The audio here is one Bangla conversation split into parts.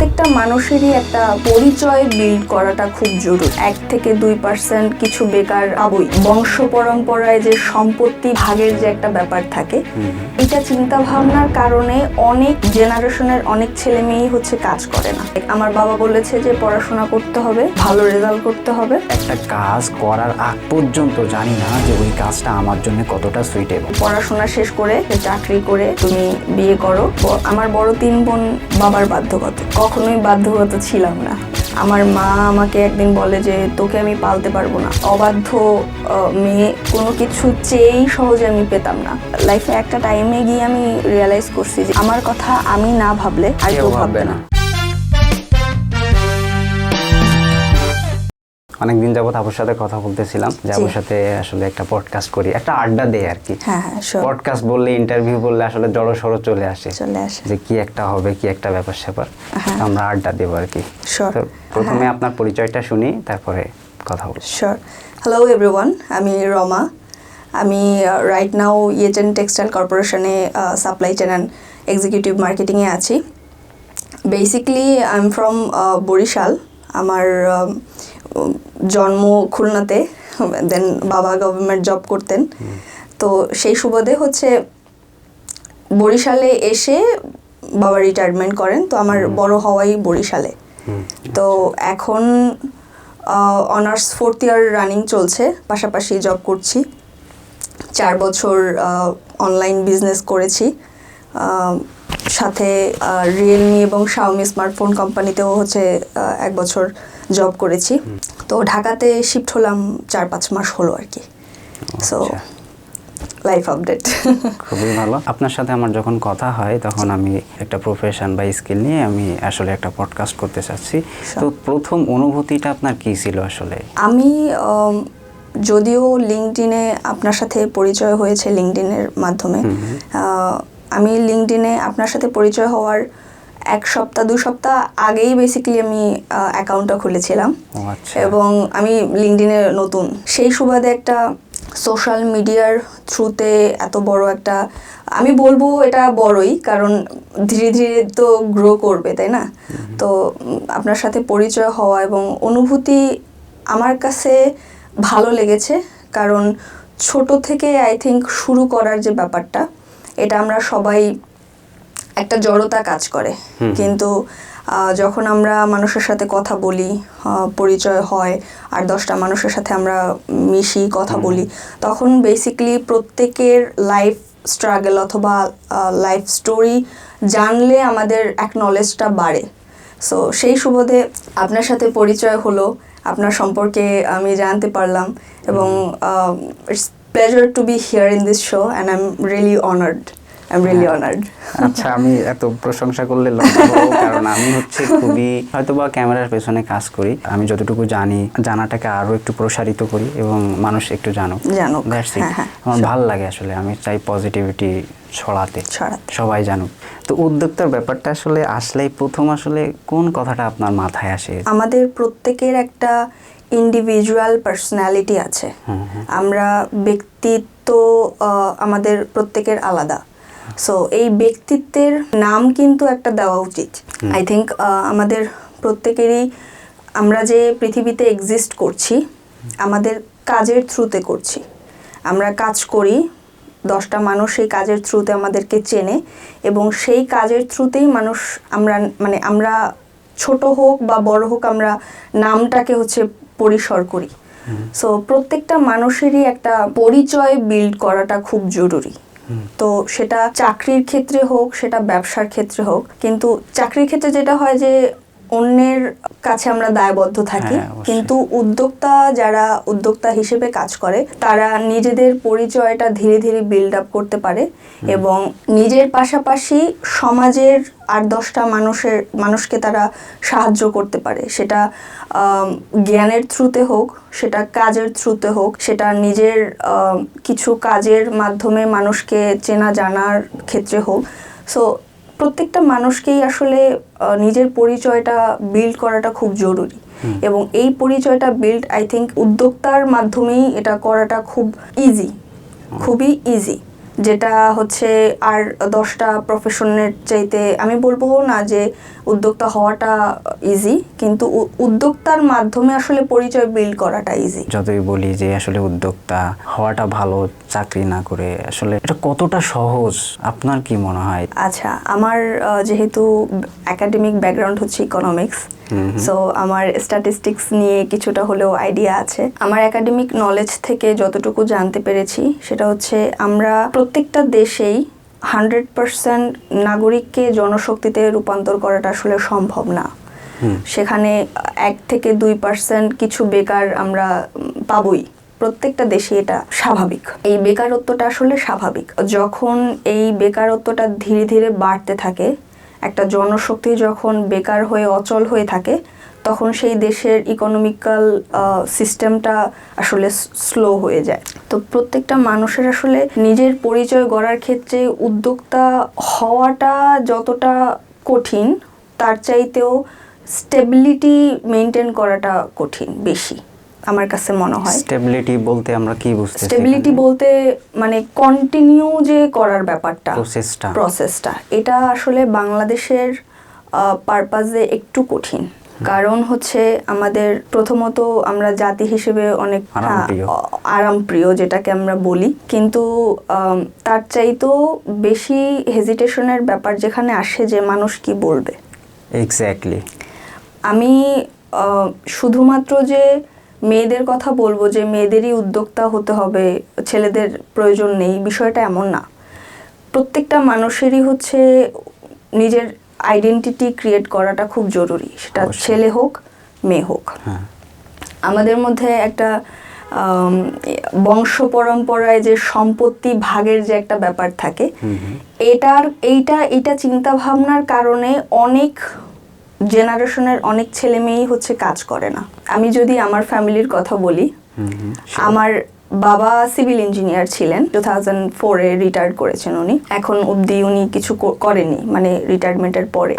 প্রত্যেকটা মানুষেরই একটা পরিচয় বিল্ড করাটা খুব জরুরি। 1-2% কিছু বেকার পাবই। বংশ পরম্পরায় যে সম্পত্তি ভাগের যে একটা ব্যাপার থাকে, এটা চিন্তা ভাবনার কারণে অনেক জেনারেশনের অনেক ছেলে মেয়েই হচ্ছে কাজ করে না। আমার বাবা বলেছে যে পড়াশোনা করতে হবে, ভালো রেজাল্ট করতে হবে। একটা কাজ করার আগ পর্যন্ত জানি না যে ওই কাজটা আমার জন্য কতটা সুইটেবল। পড়াশোনা শেষ করে চাকরি করে তুমি বিয়ে করো। আমার বড় 3 বোন বাবার বাধ্যগত, কখনোই বাধ্যগত ছিলাম না। আমার মা আমাকে একদিন বলে যে তোকে আমি পালতে পারবো না। অবাধ্য মেয়ে, কোনো কিছু চেয়েই সহজে আমি পেতাম না। লাইফে একটা টাইমে গিয়ে আমি রিয়েলাইজ করছি যে আমার কথা আমি না ভাবলে আর কেউ ভাববে না। অনেকদিন যাবত আপুর সাথে কথা বলতেছিলাম যে আপুর সাথে আসলে একটা পডকাস্ট করি, একটা আড্ডা দেই আর কি। হ্যাঁ, পডকাস্ট বললে, ইন্টারভিউ বললে আসলে জড় সড়ো চলে আসে যে কি একটা হবে, কি একটা ব্যাপার স্যাপার। আমরা আড্ডা দেবো আর কি। তো প্রথমে আপনার পরিচয়টা শুনি, তারপরে কথা বলি। শিওর। হ্যালো এভরিওয়ান, আমি রমা। আমি রাইট নাও ইয়েচেন টেক্সটাইল কর্পোরেশনে সাপ্লাই চেন অ্যান্ড এক্সিকিউটিভ মার্কেটিংয়ে আছি। Basically I am from Barishal. আমার জন্ম খুলনাতে, দেন বাবা গভর্নমেন্ট জব করতেন। তো সেই সুবাদে হচ্ছে বরিশালে এসে বাবা রিটায়ারমেন্ট করেন। তো আমার বড় হওয়াই বরিশালে। তো এখন অনার্স 4th ইয়ার রানিং চলছে, পাশাপাশি জব করছি। 4 বছর অনলাইন বিজনেস করেছি, সাথে রিয়েলমি এবং শাওমি স্মার্টফোন কোম্পানিতেও হচ্ছে 1 বছর জব করেছি। তো ঢাকাতে শিফট হলাম 4-5 মাস হলো আর কি। So life update. খুবই ভালো। আপনার সাথে আমার যখন কথা হয় তখন আমি একটা প্রফেশন বা স্কিল নিয়ে আমি আসলে একটা পডকাস্ট করতে চাচ্ছি। তো প্রথম অনুভূতিটা আপনার কি ছিল আসলে? আমি যদিও লিঙ্কডইনে আপনার সাথে পরিচয় হয়েছে লিঙ্কডইনের মাধ্যমে। আমি লিঙ্কডইনে আপনার সাথে পরিচয় হওয়ার 1 সপ্তাহ 2 সপ্তাহ আগেই বেসিক্যালি আমি অ্যাকাউন্টটা খুলেছিলাম। এবং আমি লিঙ্কডইনে নতুন, সেই সুবাদে একটা সোশ্যাল মিডিয়ার থ্রুতে এত বড় একটা, আমি বলবো এটা বড়ই, কারণ ধীরে ধীরে তো গ্রো করবে, তাই না? তো আপনার সাথে পরিচয় হওয়া এবং অনুভূতি আমার কাছে ভালো লেগেছে, কারণ ছোট থেকে আই থিঙ্ক শুরু করার যে ব্যাপারটা, এটা আমরা সবাই একটা জড়তা কাজ করে। কিন্তু যখন আমরা মানুষের সাথে কথা বলি, পরিচয় হয়, আর 10টা মানুষের সাথে আমরা মিশি, কথা বলি, তখন বেসিক্যালি প্রত্যেকের লাইফ স্ট্রাগল অথবা লাইফ স্টোরি জানলে আমাদের নলেজটা বাড়ে। সো সেই সুবাদে আপনার সাথে পরিচয় হলো, আপনার সম্পর্কে আমি জানতে পারলাম, এবং it's pleasure to B here in this show and I am really honoured. আচ্ছা, আমি এত প্রশংসা করলে লজ্জা পাবো, কারণ আমি হচ্ছে খুবই হয়তোবা ক্যামেরার পেছনে কাজ করি। আমি যতটুকু জানি, জানাটাকে আরো একটু প্রসারিত করি এবং মানুষ একটু জানুক। আমার ভালো লাগে আসলে। আমি চাই পজিটিভিটি ছড়াতে, সবাই জানুক। তো উদ্যোক্তার ব্যাপারটা আসলে আসলেই প্রথম আসলে কোন কথাটা আপনার মাথায় আসে? আমাদের প্রত্যেকের একটা ইন্ডিভিজুয়াল পার্সোনালিটি আছে। আমরা ব্যক্তিত্ব আমাদের প্রত্যেকের আলাদা। সো এই ব্যক্তিত্বের নাম কিন্তু একটা দেওয়া উচিত। আই থিঙ্ক আমাদের প্রত্যেকেরই, আমরা যে পৃথিবীতে এক্সিস্ট করছি আমাদের কাজের থ্রুতে করছি। আমরা কাজ করি, 10টা মানুষ সেই কাজের থ্রুতে আমাদেরকে চেনে, এবং সেই কাজের থ্রুতেই মানুষ, আমরা ছোট হোক বা বড় হোক, আমরা নামটাকে হচ্ছে পরিসর করি। সো প্রত্যেকটা মানুষেরই একটা পরিচয় বিল্ড করাটা খুব জরুরি। তো সেটা চাকরির ক্ষেত্রে হোক, সেটা ব্যবসার ক্ষেত্রে হোক। কিন্তু চাকরির ক্ষেত্রে যেটা হয় যে অন্যের কাছে আমরা দায়বদ্ধ থাকি, কিন্তু যারা উদ্যোক্তা হিসেবে কাজ করে, তারা নিজেদের পরিচয়টা ধীরে ধীরে বিল্ড আপ করতে পারে, এবং নিজের পাশাপাশি সমাজের 8-10টা মানুষকে তারা সাহায্য করতে পারে। সেটা জ্ঞানের থ্রুতে হোক, সেটা কাজের থ্রুতে হোক, সেটা নিজের কিছু কাজের মাধ্যমে মানুষকে চেনা জানার ক্ষেত্রে হোক। সো প্রত্যেকটা মানুষকেই আসলে নিজের পরিচয়টা বিল্ড করাটা খুব জরুরি, এবং এই পরিচয়টা বিল্ড আই থিঙ্ক উদ্যোক্তার মাধ্যমেই এটা করাটা খুবই ইজি। যেটা হচ্ছে আর 10টা প্রফেশনের চাইতে, আমি বলবো না যে উদ্যোক্তা হওয়াটা ইজি, কিন্তু উদ্যোক্তার মাধ্যমে আসলে পরিচয় বিল্ড করাটা ইজি। যতই বলি যে আসলে উদ্যোক্তা হওয়াটা ভালো, চাকরি না করে, আসলে এটা কতটা সহজ আপনার কি মনে হয়? আচ্ছা, আমার যেহেতু একাডেমিক ব্যাকগ্রাউন্ড হচ্ছে ইকোনমিক্স, সো আমার স্ট্যাটিস্টিক্স নিয়ে কিছুটা হলেও আইডিয়া আছে। আমার একাডেমিক নলেজ থেকে যতটুকু জানতে পেরেছি সেটা হচ্ছে আমরা প্রত্যেকটা দেশেই 100% নাগরিককে জনশক্তিতে রূপান্তর করাটা আসলে সম্ভব না। সেখানে 1 থেকে 2% কিছু বেকার আমরা পাবই, প্রত্যেকটা দেশে এটা স্বাভাবিক। এই বেকারত্বটা আসলে স্বাভাবিক। যখন এই বেকারত্বটা ধীরে ধীরে বাড়তে থাকে, একটা জনশক্তি যখন বেকার হয়ে অচল হয়ে থাকে, তখন সেই দেশের ইকোনমিক্যাল সিস্টেমটা আসলে স্লো হয়ে যায়। তো প্রত্যেকটা মানুষের আসলে নিজের পরিচয় গড়ার ক্ষেত্রে উদ্যোক্তা হওয়াটা যতটা কঠিন, তার চাইতেও স্টেবিলিটি মেনটেন করাটা কঠিন বেশি আমার কাছে মনে হয়। স্টেবিলিটি বলতে আমরা কি বুঝতেছি? স্টেবিলিটি বলতে মানে কন্টিনিউ যে করার ব্যাপারটা, প্রসেসটা, এটা আসলে বাংলাদেশের পারপাজে একটু কঠিন। কারণ হচ্ছে আমাদের প্রথমত আমরা জাতি হিসেবে অনেক আরামপ্রিয় যেটাকে আমরা বলি, কিন্তু তার চাইতেও বেশি হেজিটেশনের ব্যাপার যেখানে আসে যে মানুষ কি বলবে। এক্স্যাক্টলি। আমি শুধুমাত্র যে মেয়েদের কথা বলবো যে মেয়েদেরই উদ্যোক্তা হতে হবে, ছেলেদের প্রয়োজন নেই, বিষয়টা এমন না। প্রত্যেকটা মানুষেরই হচ্ছে নিজের আইডেন্টিটি ক্রিয়েট করাটা খুব জরুরি, সেটা ছেলে হোক মেয়ে হোক। আমাদের মধ্যে একটা বংশ পরম্পরায় যে সম্পত্তি ভাগের যে একটা ব্যাপার থাকে, এইটা চিন্তা ভাবনার কারণে অনেক জেনারেশনের অনেক ছেলে মেয়েই হচ্ছে কাজ করে না। আমি যদি আমার ফ্যামিলির কথা বলি, আমার বাবা সিভিল ইঞ্জিনিয়ার ছিলেন, 2004-এ রিটায়ার্ড করেছেন উনি। এখন অবধি উনি কিছু করেনি, মানে রিটায়ারমেন্টের পরে।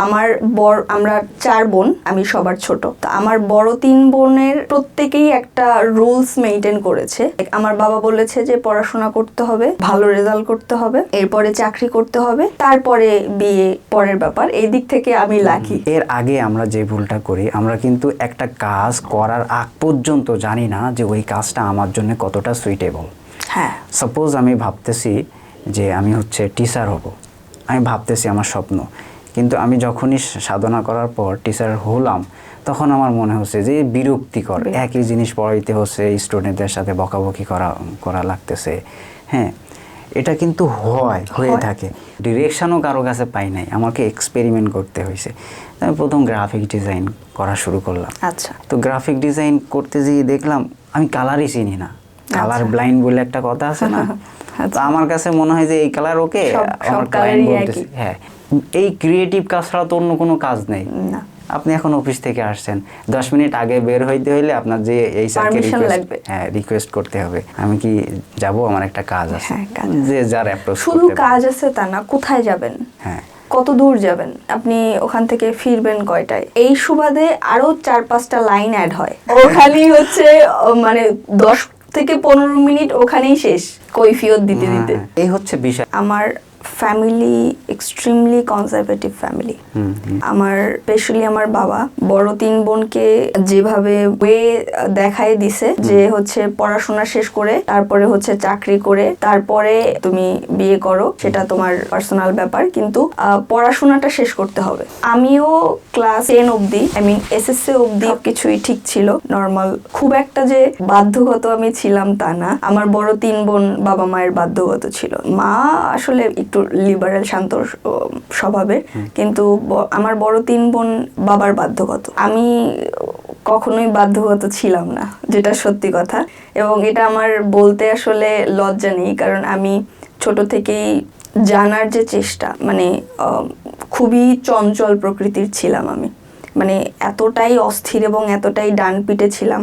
আমরা 4 বোন, আমি সবার ছোট। তো আমার বড় 3 বোনের প্রত্যেকেই একটা রুলস মেইনটেইন করেছে। আমার বাবা বলেছে যে পড়াশোনা করতে হবে, ভালো রেজাল্ট করতে হবে, এরপরে চাকরি করতে হবে, তারপরে বিয়ে পরের ব্যাপার। এই দিক থেকে আমি লাকি। এর আগে আমরা যে ভুলটা করি, আমরা কিন্তু একটা কাজ করার আগ পর্যন্ত জানি না যে ওই কাজটা আমার জন্য কতটা সুইটেবল। হ্যাঁ, সাপোজ আমি ভাবতেছি যে আমি হচ্ছে টিচার হব, আমি ভাবতেছি আমার স্বপ্ন, কিন্তু আমি যখনই সাধনা করার পর টিচার হলাম, তখন আমার মনে হচ্ছে যে বিরক্তিকর, একই জিনিস পড়াইতে হচ্ছে, স্টুডেন্টদের সাথে বকাবকি করা লাগতেছে। হ্যাঁ, এটা কিন্তু হয়ে থাকে। ডিরেকশনও কারো কাছে পাই নাই, আমাকে এক্সপেরিমেন্ট করতে হয়েছে। আমি প্রথম গ্রাফিক ডিজাইন করা শুরু করলাম। আচ্ছা। তো গ্রাফিক ডিজাইন করতে গিয়ে দেখলাম আমি কালারই চিনি না। কালার ব্লাইন্ড বলে একটা কথা আছে না, তো আমার কাছে মনে হয় যে এই কালার ওকে, আমার ক্লায়েন্ট বলতেছে হ্যাঁ। এই ক্রিয়েটিভ কাজটা তো অন্য কোনো কাজ নেই। আপনি এখন অফিস থেকে আসছেন, 10 মিনিট আগে বের হইতে হইলে আপনার যে এই স্যারকে রিকোয়েস্ট করতে হবে, আমি কি যাব, আমার একটা কাজ আছে, যে যার অ্যাপ্রোচ করতে। শুধু কাজ আছে তা না, কোথায় যাবেন, হ্যাঁ, কত দূর যাবেন, আপনি ওখান থেকে ফিরবেন কয়টায়, এই সুবাদে আরো 4-5টা লাইন অ্যাড হয়। ওখানেই হচ্ছে মানে 10 থেকে 15 মিনিট ওখানেই শেষ কৈফিয়ত দিতে দিতে। এই হচ্ছে বিষয়। আমার ফ্যামিলি এক্সট্রিমলি কনজারভেটিভ ফ্যামিলি। আমার স্পেশালি আমার বাবা বড় 3 বোনকে যেভাবে ওয়ে দেখায় দিছে যে হচ্ছে পড়াশোনা শেষ করে তারপরে হচ্ছে চাকরি করে তারপরে তুমি বিয়ে করো, সেটা তোমার পার্সোনাল ব্যাপার, কিন্তু পড়াশোনাটা শেষ করতে হবে। আমিও ক্লাস 10 অবধি, এসএসসি অবধি কিছুই ঠিক ছিল, নর্মাল, খুব একটা যে বাধ্যগত আমি ছিলাম তা না। আমার বড় 3 বোন বাবা মায়ের বাধ্যগত ছিল। মা আসলে একটু লিবারেল, শান্ত স্বভাবের, কিন্তু আমার বড় 3 বোন বাবার বাধ্যগত। আমি কখনোই বাধ্যগত ছিলাম না, যেটা সত্যি কথা। এবং এটা আমার বলতে আসলে লজ্জা নেই, কারণ আমি ছোট থেকেই জানার যে চেষ্টা, মানে খুবই চঞ্চল প্রকৃতির ছিলাম আমি, মানে এতটাই অস্থির এবং এতটাই ডানপিটে ছিলাম।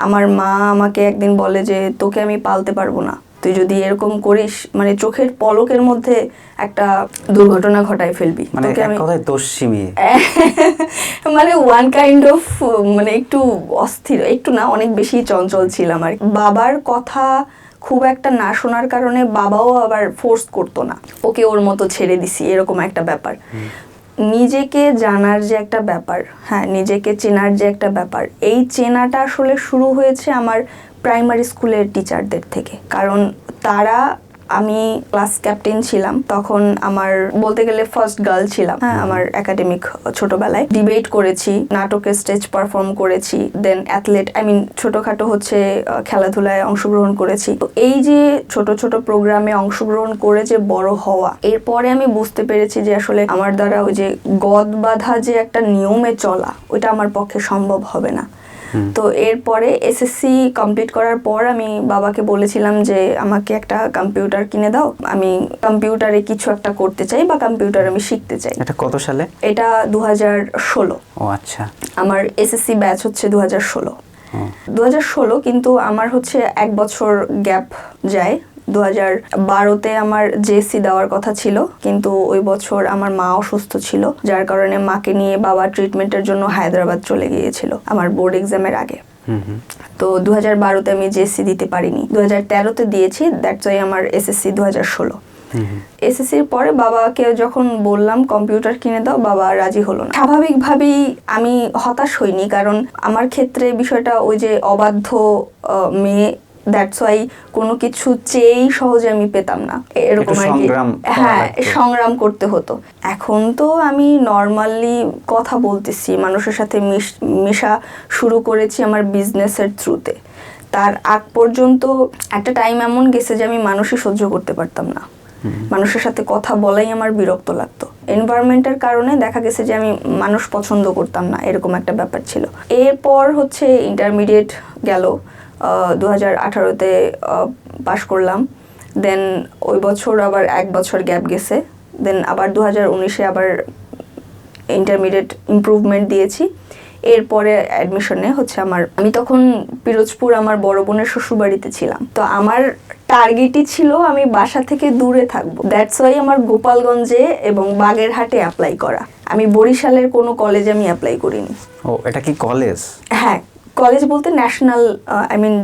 আমার মা আমাকে একদিন বলে যে তোকে আমি পালতে পারবো না, তুই যদি এরকম করিস মানে চোখের পলকের মধ্যে একটা দুর্ঘটনা ঘটায় ফেলবি। মানে এক কথায় দোষী, মানে ওয়ান কাইন্ড অফ, মানে একটু অস্থির, একটু না অনেক বেশি চঞ্চল ছিলাম আর। বাবার কথা খুব একটা না শোনার কারণে বাবাও আবার ফোর্স করতো না, ওকে ওর মতো ছেড়ে দিছি, এরকম একটা ব্যাপার। নিজেকে জানার যে একটা ব্যাপার, হ্যাঁ, নিজেকে চেনার যে একটা ব্যাপার, এই চেনাটা আসলে শুরু হয়েছে আমার প্রাইমারি স্কুলের টিচারদের থেকে। কারণ তারা, আমি ক্লাস ক্যাপ্টেন ছিলাম তখন, আমার বলতে গেলে ফার্স্ট গার্ল ছিলাম, হ্যাঁ, আমার একাডেমিক ছোটবেলায় ডিবেট করেছি, নাটকের স্টেজ পারফর্ম করেছি, দেন অ্যাথলেট, ছোটখাটো হচ্ছে খেলাধুলায় অংশগ্রহণ করেছি। তো এই যে ছোট ছোট প্রোগ্রামে অংশগ্রহণ করে যে বড় হওয়া, এরপরে আমি বুঝতে পেরেছি যে আসলে আমার দ্বারা ওই যে গদ বাঁধা যে একটা নিয়মে চলা, ওইটা আমার পক্ষে সম্ভব হবে না। তো এরপরে এসএসসি কমপ্লিট করার পর আমি বাবাকে বলেছিলাম যে আমাকে একটা কম্পিউটার কিনে দাও, আমি কম্পিউটারে কিছু একটা করতে চাই বা কম্পিউটার আমি শিখতে চাই। এটা কত সালে? এটা 2016। ও আচ্ছা। আমার এসএসসি ব্যাচ হচ্ছে 2016, কিন্তু আমার হচ্ছে 1 বছর গ্যাপ যায়। 2012-তে আমার জেএসসি দেওয়ার কথা ছিল, কিন্তু ওই বছর আমার মা অসুস্থ ছিল, যার কারণে মাকে নিয়ে বাবা ট্রিটমেন্টের জন্য হায়দ্রাবাদ চলে গিয়েছিল আমার বোর্ড এক্সামের আগে। তো 2012-তে আমি জেএসসি দিতে পারিনি, 2013-তে দিয়েছি, দ্যাটস ওয়াই আমার এসএসসি 2016। এসএসসির পরে বাবাকে যখন বললাম কম্পিউটার কিনে দাও, বাবা রাজি হলো না। স্বাভাবিকভাবেই আমি হতাশ হইনি, কারণ আমার ক্ষেত্রে বিষয়টা ওই যে অবাধ্য মেয়ে, দ্যাটস ওয়াই কোনো কিছু চেয়েই সহজে আমি পেতাম না, এরকম আর কি। হ্যাঁ, সংগ্রাম করতে হতো। এখন তো আমি নর্মালি কথা বলতেছি, মানুষের সাথে মেশা শুরু করেছি আমার বিজনেসের থ্রুতে। তার আগ পর্যন্ত একটা টাইম এমন গেছে যে আমি মানুষই সহ্য করতে পারতাম না, মানুষের সাথে কথা বলাই আমার বিরক্ত লাগতো। এনভায়রনমেন্টের কারণে দেখা গেছে যে আমি মানুষ পছন্দ করতাম না, এরকম একটা ব্যাপার ছিল। এরপর হচ্ছে ইন্টারমিডিয়েট গেল, 2018-তে পাশ করলাম, দেন ওই বছর আবার 1 বছর গ্যাপ গেছে, দেন আবার 2019-এ আবার ইন্টারমিডিয়েট ইমপ্রুভমেন্ট দিয়েছি। এরপরে অ্যাডমিশনে হচ্ছে আমি তখন পিরোজপুর আমার বড় বোনের শ্বশুরবাড়িতে ছিলাম। তো আমার টার্গেটই ছিল আমি বাসা থেকে দূরে থাকবো, দ্যাটস ওয়াই আমার গোপালগঞ্জে এবং বাগেরহাটে অ্যাপ্লাই করা। আমি বরিশালের কোনো কলেজে আমি অ্যাপ্লাই করিনি। ও, এটা কি কলেজ? হ্যাঁ, কলেজ বলতে ন্যাশনাল,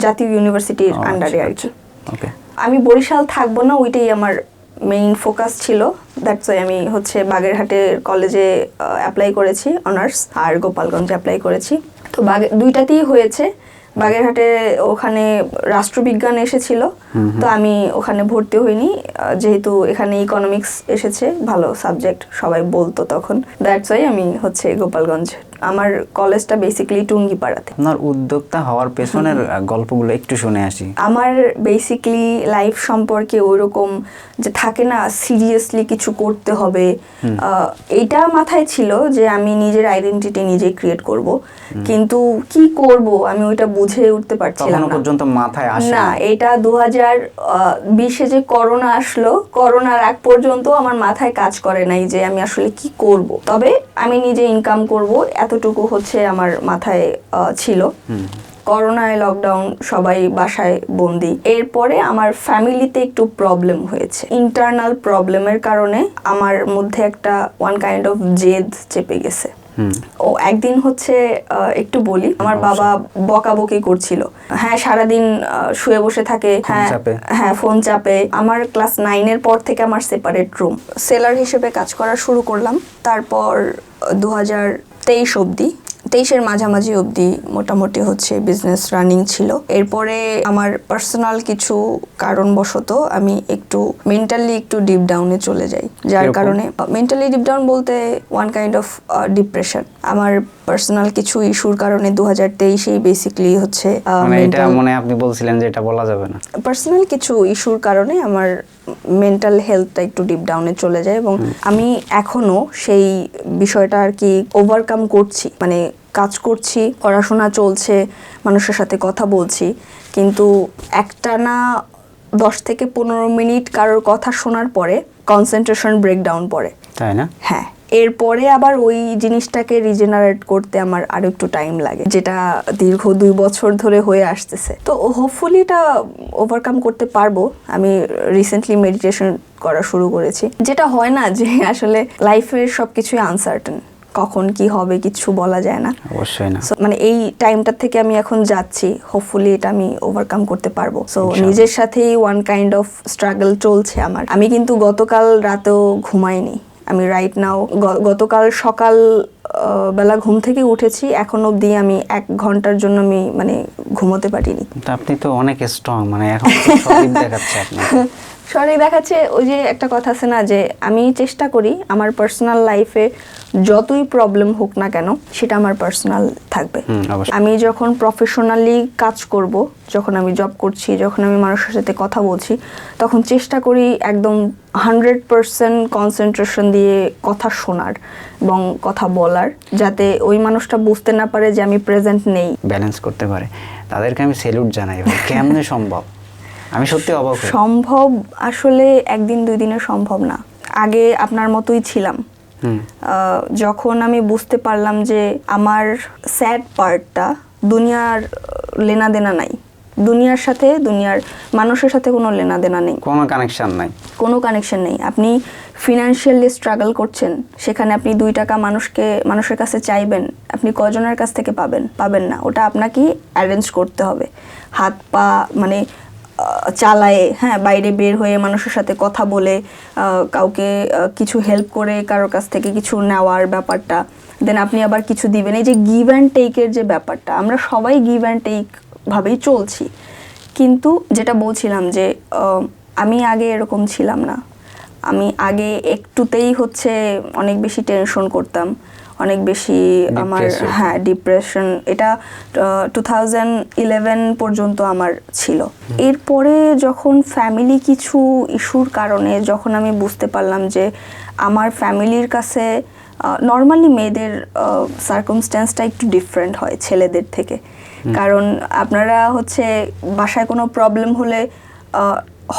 জাতীয় ইউনিভার্সিটির আন্ডারে আর কি। ওকে। আমি বরিশাল থাকবো না, ওইটাই আমার মেইন ফোকাস ছিল, দ্যাটস ওয়াই আমি হচ্ছে বাগেরহাটের কলেজে অ্যাপ্লাই করেছি অনার্স, আর গোপালগঞ্জে অ্যাপ্লাই করেছি। তো দুইটাতেই হয়েছে। বাগেরহাটে ওখানে রাষ্ট্রবিজ্ঞান এসেছিল, তো আমি ওখানে ভর্তি হইনি, যেহেতু এখানে ইকোনমিক্স এসেছে, ভালো সাবজেক্ট সবাই বলতো তখন, দ্যাটস ওয়াই আমি হচ্ছে গোপালগঞ্জ। আমার কলেজটা বেসিক্যালি টুঙ্গিপাড়াতে। আপনার উদ্যোক্তা হওয়ার পেছনের গল্পগুলো একটু শুনে আসি। আমার বেসিক্যালি লাইফ সম্পর্কে ওইরকম যে থাকে না, সিরিয়াসলি কিছু করতে হবে, এইটা মাথায় ছিল যে আমি নিজের আইডেন্টিটি নিজে ক্রিয়েট করব, কিন্তু কি করব আমি ওইটা বুঝে উঠতে পারছিলাম না। তখন পর্যন্ত মাথায় আসে না, এটা 2020-এ যে করোনা আসলো, করোনার আগ পর্যন্ত আমার মাথায় কাজ করে নাই যে আমি আসলে কি করব। তবে আমি নিজে ইনকাম করব, এতটুকু হচ্ছে আমার মাথায় ছিল। করোনায় লকডাউন, সবাই বাসায় বন্দি। এরপরে আমার ফ্যামিলিতে একটু প্রবলেম হয়েছে, ইন্টারনাল প্রবলেমের কারণে আমার মধ্যে একটা ওয়ান কাইন্ড অফ জেদ চেপে গেছে। ও একদিন হচ্ছে একটু বলি, আমার বাবা বকাবকি করছিল, হ্যাঁ সারাদিন শুয়ে বসে থাকে, হ্যাঁ ফোন চাপে। আমার ক্লাস 9-এর পর থেকে আমার সেপারেট রুম, সেলার হিসেবে কাজ করা শুরু করলাম। তারপর 2023 অবধি, 23-এর মাঝামাঝি অবধি মোটামুটি হচ্ছে বিজনেস রানিং ছিল। এরপরে আমার পার্সোনাল কিছু কারণবশত আমি একটু মেন্টালি একটু ডিপ ডাউনে চলে যাই, যার কারণে মেন্টালি ডিপ ডাউন বলতে ওয়ান কাইন্ড অফ ডিপ্রেশন। আমার পার্সোনাল কিছু ইস্যুর কারণে 2023-এই বেসিক্যালি হচ্ছে এটা মনে আপনি বলছিলেন যে এটা বলা যাবে না, পার্সোনাল কিছু ইস্যুর কারণে আমার মেন্টাল হেলথটা একটু ডিপ ডাউনে চলে যায়, এবং আমি এখনো সেই বিষয়টা আর কি ওভারকাম করছি, মানে কাজ করছি, পড়াশোনা চলছে, মানুষের সাথে কথা বলছি, কিন্তু একটানা 10 থেকে 15 মিনিট কারোর কথা শোনার পরে কনসেন্ট্রেশন ব্রেকডাউন পড়ে, তাই না? হ্যাঁ, এরপরে আবার ওই জিনিসটাকে রিজেনারেট করতে আমার আরো একটু টাইম লাগে, যেটা দীর্ঘ 2 বছর ধরে হয়ে আসতেছে। তো হোপফুলি এটা ওভারকাম করতে পারবো। আমি রিসেন্টলি মেডিটেশন করা শুরু করেছি, যেটা হয় না যে আসলে লাইফের সবকিছুই আনসার্টেন, কখন কি হবে কিছু বলা যায় না। অবশ্যই না। So, মানে এই টাইমটা থেকে আমি এখন যাচ্ছি, হোপফুলি এটা আমি ওভারকাম করতে পারবো। সো ইনশাআল্লাহ। নিজের সাথেই ওয়ান কাইন্ড অফ স্ট্রাগল চলছে আমার। আমি কিন্তু গতকাল রাতেও ঘুমাইনি। আমি রাইট নাও গতকাল সকাল বেলা ঘুম থেকে উঠেছি, এখন অবধি আমি 1 ঘন্টার জন্য আমি মানে ঘুমোতে পারিনি। তো আপনি তো অনেক স্ট্রং, মানে এখন তো সবই দেখাচ্ছে আপনাকে। সরি দেখাচ্ছে, ওই যে একটা কথা আছে না যে আমি চেষ্টা করি আমার পার্সোনাল লাইফে যতই প্রবলেম হোক না কেন সেটা আমার পার্সোনাল থাকবে। অবশ্যই। আমি যখন প্রফেশনালি কাজ করব, যখন আমি জব করছি, যখন আমি মানুষের সাথে কথা বলছি, তখন চেষ্টা করি একদম 100% কনসেন্ট্রেশন দিয়ে কথা শোনার এবং কথা বলার, যাতে ওই মানুষটা বুঝতে না পারে যে আমি প্রেজেন্ট নেই। ব্যালেন্স করতে পারে, তাদেরকে আমি স্যালুট জানাই ভাই। কেমনে সম্ভব? আমি সত্যি অবাক হই। সম্ভব আসলে 1-2 দিনে সম্ভব না। আগে আপনার মতোই ছিলাম। যখন আমি বুঝতে পারলাম যে আমার স্যাড পার্টটা দুনিয়ার লেনাদেনা নাই, দুনিয়ার সাথে, দুনিয়ার মানুষের সাথে কোনো লেনাদেনা নেই, কোনো কানেকশন নাই, কোনো কানেকশন নেই। আপনি ফিনান্সিয়ালি স্ট্রাগল করছেন, সেখানে আপনি 2 টাকা মানুষের কাছে চাইবেন, আপনি কজনের কাছ থেকে পাবেন না। ওটা আপনাকেই অ্যারেঞ্জ করতে হবে, হাত পা মানে চালায়ে, হ্যাঁ, বাইরে বের হয়ে মানুষের সাথে কথা বলে, কাউকে কিছু হেল্প করে কারোর কাছ থেকে কিছু নেওয়ার ব্যাপারটা, দেন আপনি আবার কিছু দিবেন। এই যে গিভ অ্যান্ড টেকের যে ব্যাপারটা, আমরা সবাই গিভ অ্যান্ড টেক ভাবেই চলছি। কিন্তু যেটা বলছিলাম যে আমি আগে এরকম ছিলাম না। আমি আগে একটুতেই হচ্ছে অনেক বেশি টেনশন করতাম, অনেক বেশি আমার ডিপ্রেশন। এটা 2011 পর্যন্ত আমার ছিল। এরপরে যখন ফ্যামিলি কিছু ইস্যুর কারণে যখন আমি বুঝতে পারলাম যে আমার ফ্যামিলির কাছে নর্মালি মেয়েদের সার্কামস্ট্যান্সটা একটু ডিফারেন্ট হয় ছেলেদের থেকে, কারণ আপনারা হচ্ছে বাসায় কোনো প্রবলেম হলে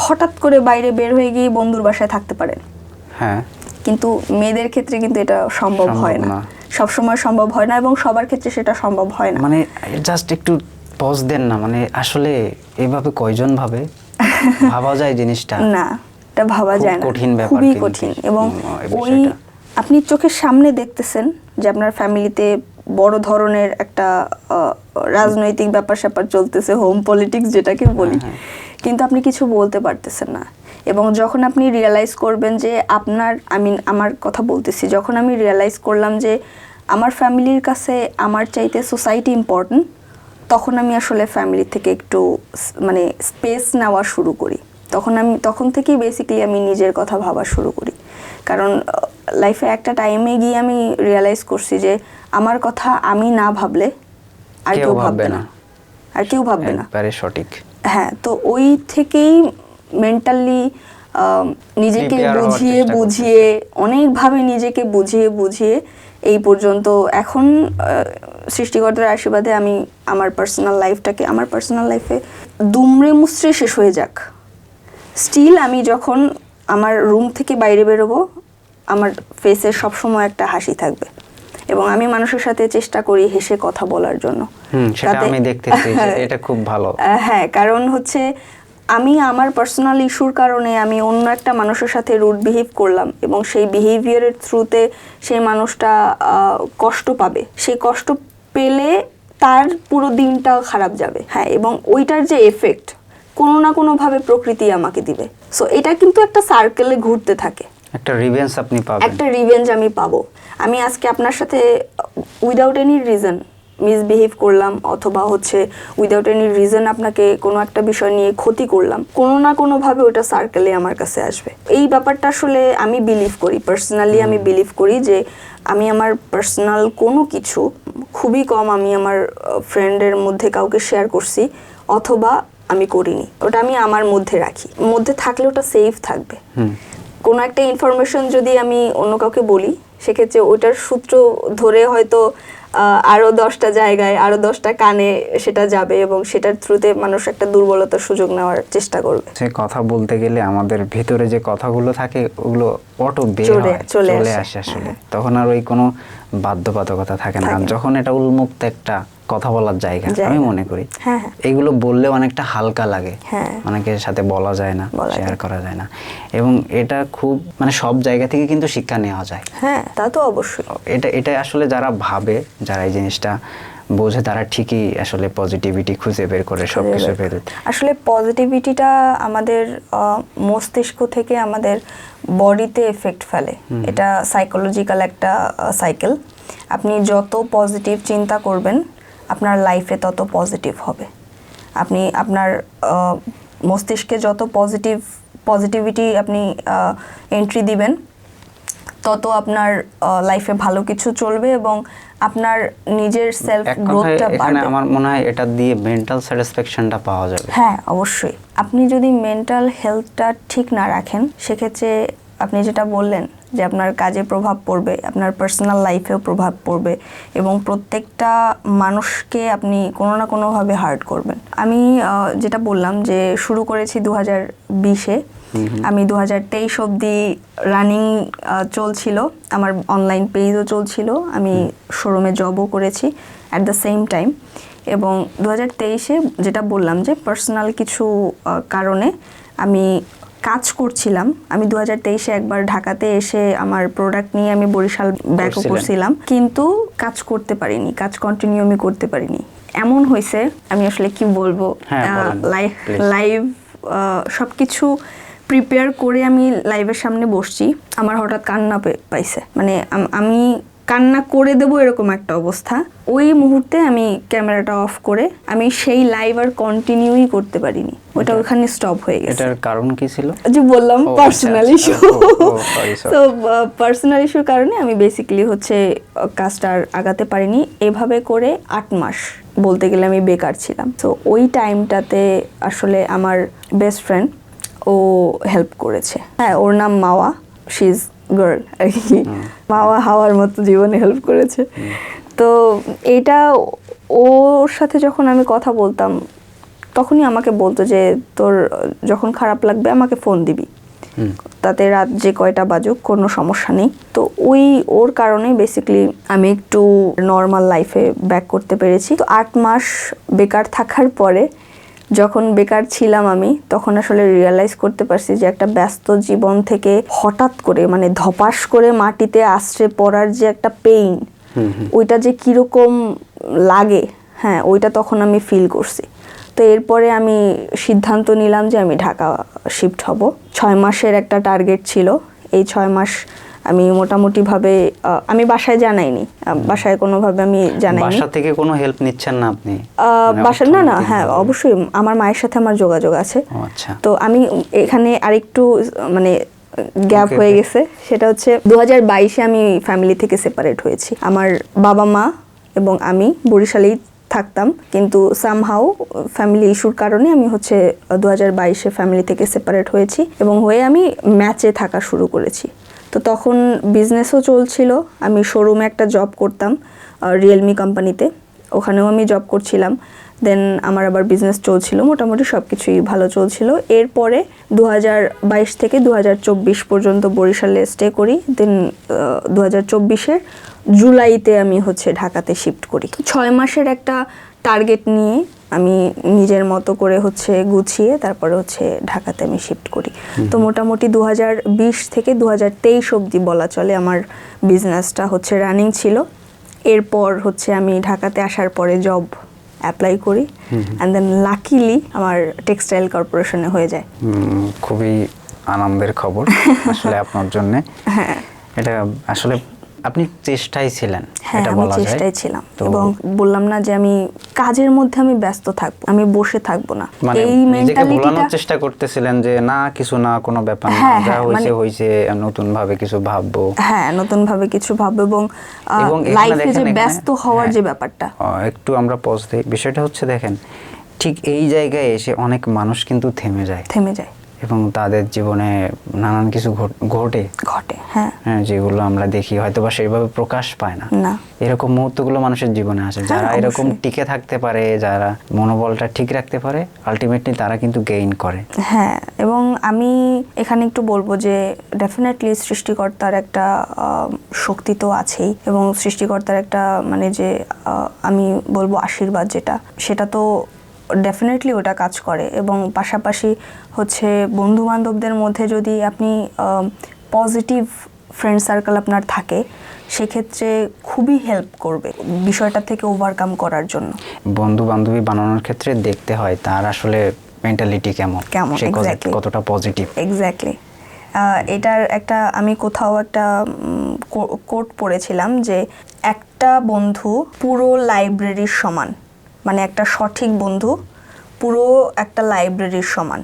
হঠাৎ করে বাইরে বের হয়ে গিয়ে বন্ধুর বাসায় থাকতে পারেন। হ্যাঁ, কিন্তু মেয়েদের ক্ষেত্রে কিন্তু এটা সম্ভব হয় না, সবসময় সম্ভব হয় না, এবং সবার ক্ষেত্রে সেটা সম্ভব হয় না। মানে জাস্ট একটু পজ দেন না, মানে আসলে এভাবে কয়জন ভাবে? ভাবা যায় জিনিসটা? না, এটা ভাবা যায় না, কঠিন ব্যাপার, খুবই কঠিন। এবং ওই আপনি চোখের সামনে দেখতেছেন যে আপনার ফ্যামিলিতে বড় ধরনের একটা রাজনৈতিক ব্যাপার স্যাপার চলতেছে, হোম পলিটিক্স যেটাকে বলি, কিন্তু আপনি কিছু বলতে পারতেছেন না। এবং যখন আপনি রিয়েলাইজ করবেন যে আমার কথা বলতেছি, যখন আমি রিয়েলাইজ করলাম যে আমার ফ্যামিলির কাছে আমার চাইতে সোসাইটি ইম্পর্টেন্ট, তখন আমি আসলে ফ্যামিলি থেকে একটু মানে স্পেস নেওয়া শুরু করি। তখন থেকেই বেসিক্যালি আমি নিজের কথা ভাবা শুরু করি। কারণ লাইফে একটা টাইমে গিয়ে আমি রিয়েলাইজ করছি যে আমার কথা আমি না ভাবলে আর কেউ ভাববে না, আর কেউ ভাববে না। একবারে সঠিক। হ্যাঁ, তো ওই থেকেই মেন্টালি নিজেকে বুঝিয়ে অনেকভাবে নিজেকে বুঝিয়ে এই পর্যন্ত এখন সৃষ্টিকর্তার আশীর্বাদে আমি আমার পার্সোনাল লাইফে দুমড়ে মুচড়ে শেষ হয়ে যাক, স্টিল আমি যখন আমার রুম থেকে বাইরে বেরোবো আমার ফেসে সবসময় একটা হাসি থাকবে, এবং আমি মানুষের সাথে চেষ্টা করি হেসে কথা বলার জন্য। সেটা আমি দেখতেছি, এটা খুব ভালো। হ্যাঁ, কারণ হচ্ছে আমি আমার পার্সোনাল ইস্যুর কারণে আমি অন্য একটা মানুষের সাথে রুড বিহেভ করলাম, এবং সেই বিহেভিয়ারের থ্রুতে সেই মানুষটা কষ্ট পাবে, সেই কষ্ট পেলে তার পুরো দিনটাও খারাপ যাবে। হ্যাঁ, এবং ওইটার যে এফেক্ট কোনো না কোনোভাবে প্রকৃতি আমাকে দিবে। সো এটা কিন্তু একটা সার্কেলে ঘুরতে থাকে, একটা রিভেঞ্জ আপনি পাবেন, একটা রিভেঞ্জ আমি পাবো। আমি আজকে আপনার সাথে উইদাউট এনি রিজন মিসবিহেভ করলাম, অথবা হচ্ছে উইদাউট এনি রিজন আপনাকে কোনো একটা বিষয় নিয়ে ক্ষতি করলাম, কোনো না কোনোভাবে ওটা সার্কেলে আমার কাছে আসবে। এই ব্যাপারটা আসলে আমি বিলিভ করি, পার্সোনালি আমি বিলিভ করি যে আমি আমার পার্সোনাল কোনো কিছু খুবই কম আমি আমার ফ্রেন্ডের মধ্যে কাউকে শেয়ার করছি, অথবা আমি করিনি। ওটা আমি আমার মধ্যে রাখি, মধ্যে থাকলে ওটা সেফ থাকবে। কোনো একটা ইনফরমেশন যদি আমি অন্য কাউকে বলি, সেক্ষেত্রে ওইটার সূত্র ধরে হয়তো আরও 10টা জায়গায়, আরও 10টা কানে সেটা যাবে, এবং সেটার থ্রুতে মানুষ একটা দুর্বলতার সুযোগ নেওয়ার চেষ্টা করবে। সে কথা বলতে গেলে আমাদের ভিতরে যে কথাগুলো থাকে ওগুলো অটো বের হয়ে চলে আসে আসলে, তখন আর ওই কোনো বাধ্যবাধকতা থাকে না। যখন এটা উন্মুক্ত একটা কথা বলার জায়গা আমি মনে করি। হ্যাঁ হ্যাঁ এগুলো বললে অনেকটা হালকা লাগে, হ্যাঁ অনেকের সাথে বলা যায় না, বলা শেয়ার করা যায় না, এবং এটা খুব মানে সব জায়গা থেকে কিন্তু শিক্ষা নেওয়া যায়। হ্যাঁ তা তো অবশ্যই। এটা আসলে যারা ভাবে, যারা এই জিনিসটা বোঝে, তারা ঠিকই আসলে পজিটিভিটি খুঁজে বের করে সবকিছু ফেলে। আসলে পজিটিভিটিটা আমাদের মস্তিষ্ক থেকে আমাদের বডিতে এফেক্ট ফেলে। এটা সাইকোলজিক্যাল একটা সাইকেল। আপনি যত পজিটিভ চিন্তা করবেন আপনার লাইফে তত পজিটিভ হবে। আপনি আপনার মস্তিষ্কে যত পজিটিভিটি আপনি এন্ট্রি দিবেন তত আপনার লাইফে ভালো কিছু চলবে এবং আপনার নিজের সেলফ গ্রোথটা বাড়বে। এখানে আমার মনে হয় এটা দিয়ে মেন্টাল স্যাটিসফ্যাকশনটা পাওয়া যাবে। হ্যাঁ অবশ্যই। আপনি যদি মেন্টাল হেলথটা ঠিক না রাখেন সেক্ষেত্রে আপনি যেটা বললেন যে আপনার কাজে প্রভাব পড়বে, আপনার পার্সোনাল লাইফেও প্রভাব পড়বে এবং প্রত্যেকটা মানুষকে আপনি কোনো না কোনোভাবে হার্ট করবেন। আমি যেটা বললাম যে শুরু করেছি 2020-এ, আমি 2023 অবধি রানিং চলছিল, আমার অনলাইন পেজও চলছিল, আমি শোরুমে জবও করেছি অ্যাট দ্য সেম টাইম। এবং 2023-এ যেটা বললাম যে পার্সোনাল কিছু কারণে আমি কাজ করছিলাম। আমি 2023-এ একবার ঢাকাতে এসে আমার প্রোডাক্ট নিয়ে আমি বরিশাল ব্যাকও করছিলাম, কিন্তু কাজ করতে পারিনি, কাজ কন্টিনিউ আমি করতে পারিনি। এমন হয়েছে, আমি আসলে কি বলবো, লাইভ সব কিছু প্রিপেয়ার করে আমি লাইভের সামনে বসছি, আমার হঠাৎ কান্না পাইছে, মানে আমি কান্না করে দেবো এরকম একটা অবস্থা। ওই মুহূর্তে আমি ক্যামেরাটা অফ করে আমি সেই লাইভ আর কন্টিনিউই করতে পারিনি, ওটা ওখানে স্টপ হয়ে গেছে। এটার কারণ কি ছিল? যে বললাম পার্সোনাল ইস্যু। তো পার্সোনাল ইস্যুর কারণে আমি বেসিক্যালি হচ্ছে কাজটা আর আগাতে পারিনি। এভাবে করে 8 মাস বলতে গেলে আমি বেকার ছিলাম। তো ওই টাইমটাতে আসলে আমার বেস্ট ফ্রেন্ড ও হেল্প করেছে। হ্যাঁ, ওর নাম মাওয়া, শি ইজ গার্ল আর কি। মাওয়া হাওয়ার মতো জীবনে হেল্প করেছে। তো এটা ওর সাথে যখন আমি কথা বলতাম তখনই আমাকে বলতো যে তোর যখন খারাপ লাগবে আমাকে ফোন দিবি, তাতে রাত যে কয়টা বাজুক কোনো সমস্যা নেই। তো ওর কারণে বেসিক্যালি আমি একটু নর্মাল লাইফে ব্যাক করতে পেরেছি। তো 8 মাস বেকার থাকার পরে যখন বেকার ছিলাম আমি, তখন আসলে রিয়েলাইজ করতে পারছি যে একটা ব্যস্ত জীবন থেকে হঠাৎ করে মানে ধপাস করে মাটিতে আশ্রে পড়ার যে একটা পেইন, ওইটা যে কিরকম লাগে, হ্যাঁ ওইটা তখন আমি ফিল করছি। তো এরপরে আমি সিদ্ধান্ত নিলাম যে আমি ঢাকা শিফট হব। 6 মাসের একটা টার্গেট ছিল। এই 6 মাস আমি মোটামুটিভাবে আমি বাসায় জানাইনি, বাসায় কোনোভাবে আমি জানাইনি। বাসা থেকে কোনো হেল্প নিচ্ছেন না আপনি? বাসা না, হ্যাঁ অবশ্যই আমার মায়ের সাথে আমার যোগাযোগ আছে। আচ্ছা। তো আমি এখানে আরেকটু মানে গ্যাপ হয়ে গেছে, সেটা হচ্ছে 2022-এ আমি ফ্যামিলি থেকে সেপারেট হয়েছি। আমার বাবা মা এবং আমি বরিশালেই থাকতাম, কিন্তু সামহাউ ফ্যামিলি ইস্যুর কারণে আমি হচ্ছে 2022-এ ফ্যামিলি থেকে সেপারেট হয়েছি এবং হয়ে আমি ম্যাচে থাকা শুরু করেছি। তো তখন বিজনেসও চলছিল, আমি শোরুমে একটা জব করতাম রিয়েলমি কোম্পানিতে, ওখানেও আমি জব করছিলাম। দেন আমার আবার বিজনেস চলছিল, মোটামুটি সব কিছুই ভালো চলছিল। এরপরে 2022 থেকে 2024 পর্যন্ত বরিশালে স্টে করি। দেন 2024-এর জুলাইতে আমি হচ্ছে ঢাকাতে শিফট করি। 6 মাসের একটা টার্গেট নিয়ে আমি নিজের মতো করে হচ্ছে গুছিয়ে তারপরে হচ্ছে ঢাকাতে আমি শিফট করি। তো মোটামুটি 2020 থেকে 2023 অবধি বলা চলে আমার বিজনেসটা হচ্ছে রানিং ছিল। এরপর হচ্ছে আমি ঢাকাতে আসার পরে জব অ্যাপ্লাই করি অ্যান্ড দেন লাকিলি আমার টেক্সটাইল কর্পোরেশনে হয়ে যায়। খুবই আনন্দের খবর আসলে আপনার জন্য। হ্যাঁ, এটা আসলে আপনি চেষ্টায় ছিলেন, এটা বলা যায়। চেষ্টায় ছিলাম এবং বললাম না যে আমি কাজের মধ্যে আমি ব্যস্ত থাকবো, আমি বসে থাকবো না। মানে এই মেন্টালিটিটা ভোলানোর চেষ্টা করতেছিলেন যে না কিছু না, কোনো ব্যাপার না, যা হইছে নতুন ভাবে কিছু ভাববো। হ্যাঁ, নতুন ভাবে কিছু ভাববো এবং লাইফে যে ব্যস্ত হওয়ার যে ব্যাপারটা। একটু আমরা পজ দিই। বিষয়টা হচ্ছে দেখেন, ঠিক এই জায়গায় এসে অনেক মানুষ কিন্তু থেমে যায় এবং তাদের জীবনে নানান কিছু ঘটে, হ্যাঁ হ্যাঁ, যেগুলো আমরা দেখি হয়তো বা সেইভাবে প্রকাশ পায় না। এরকম মুহূর্তগুলো মানুষের জীবনে আসে। যারা এরকম টিকে থাকতে পারে, যারা মনোবলটা ঠিক রাখতে পারে, আলটিমেটলি তারা কিন্তু গেইন করে। হ্যাঁ, এবং আমি এখানে একটু বলবো যে ডেফিনেটলি সৃষ্টিকর্তার একটা শক্তি তো আছেই, এবং সৃষ্টিকর্তার একটা মানে যে আমি বলবো আশীর্বাদ যেটা, সেটা তো ডেফিনেটলি ওটা কাজ করে। এবং পাশাপাশি হচ্ছে বন্ধু বান্ধবদের মধ্যে যদি আপনি পজিটিভ ফ্রেন্ড সার্কেল আপনার থাকে, সেক্ষেত্রে খুবই হেল্প করবে বিষয়টা থেকে ওভারকাম করার জন্য। বন্ধু বান্ধবী বানানোর ক্ষেত্রে দেখতে হয় তার আসলে মেন্টালিটি কেমন, সে কতটা পজিটিভ। এক্স্যাক্টলি। এটার একটা আমি কোথাও একটা কোট পড়েছিলাম যে একটা বন্ধু পুরো লাইব্রেরির সমান, মানে একটা সঠিক বন্ধু পুরো একটা লাইব্রেরির সমান।